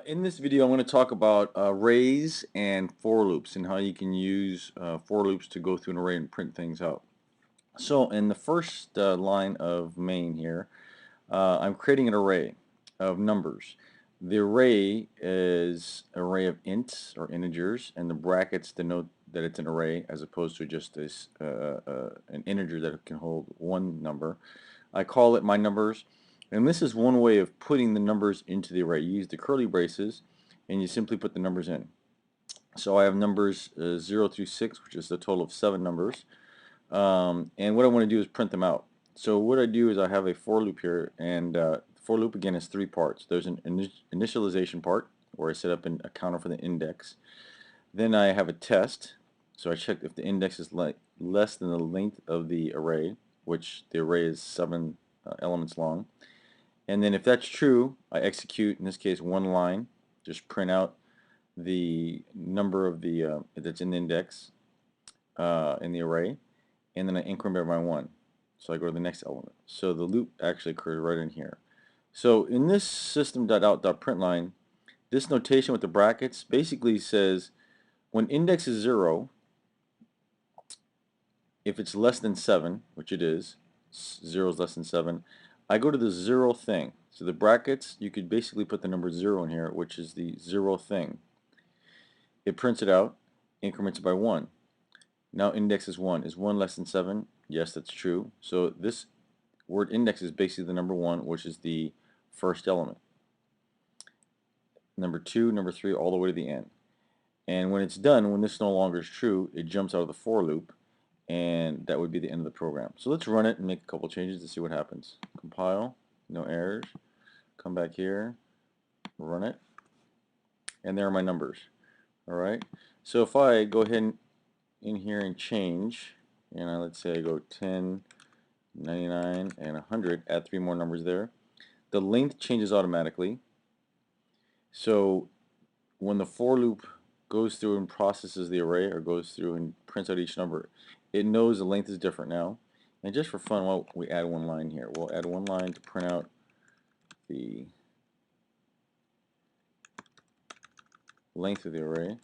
In this video, I'm going to talk about arrays and for loops and how you can use for loops to go through an array and print things out. So in the first line of main here, I'm creating an array of numbers. The array is an array of ints or integers, and the brackets denote that it's an array as opposed to just this an integer that can hold one number. I call it my numbers, and this is one way of putting the numbers into the array. You use the curly braces and you simply put the numbers in. So I have numbers 0 through 6, which is a total of 7 numbers, and what I want to do is print them out. So what I do is I have a for loop here, and for loop again is 3 parts. There's an initialization part where I set up a counter for the index. Then I have a test, so I check if the index is less than the length of the array, which the array is 7 elements long. And then if that's true, I execute, in this case, one line, just print out the number of the that's in the index in the array, and then I increment by 1. So I go to the next element. So the loop actually occurs right in here. So in this system.out.println, this notation with the brackets basically says when index is 0, if it's less than 7, which it is, 0 is less than 7, I go to the 0 thing. So the brackets, you could basically put the number 0 in here, which is the 0 thing. It prints it out, increments it by 1. Now index is 1. Is 1 less than 7? Yes, that's true. So this word index is basically the number 1, which is the first element. Number 2, number 3, all the way to the end. And when it's done, when this no longer is true, it jumps out of the for loop, and that would be the end of the program. So let's run it and make a couple changes to see what happens. Compile, no errors, come back here, run it, and there are my numbers. Alright, so if I go ahead in here and change, and let's say I go 10, 99, and 100, add 3 more numbers there, the length changes automatically. So when the for loop goes through and processes the array, or goes through and prints out each number, it knows the length is different now. And just for fun, well, we add one line here. We'll add one line to print out the length of the array.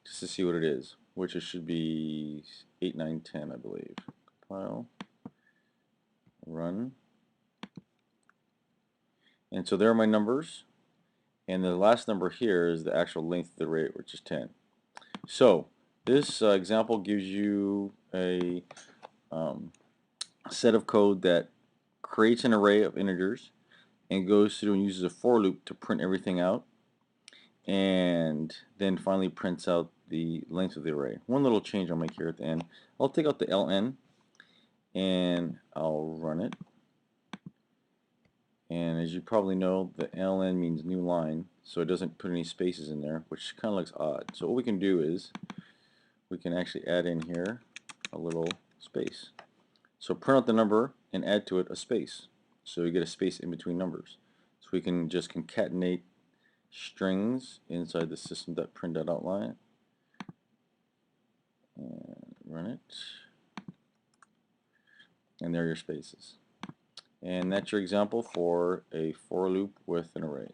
Just to see what it is, which it should be 8, 9, 10, I believe. Compile, run. And so there are my numbers. And the last number here is the actual length of the array, which is 10. So this example gives you a set of code that creates an array of integers and goes through and uses a for loop to print everything out, and then finally prints out the length of the array. One little change I'll make here at the end. I'll take out the ln and I'll run it. And as you probably know, the ln means new line, so it doesn't put any spaces in there, which kind of looks odd. So what we can do is we can actually add in here a little space. So print out the number and add to it a space. So you get a space in between numbers. So we can just concatenate strings inside the system.print.outline and run it. And there are your spaces. And that's your example for a for loop with an array.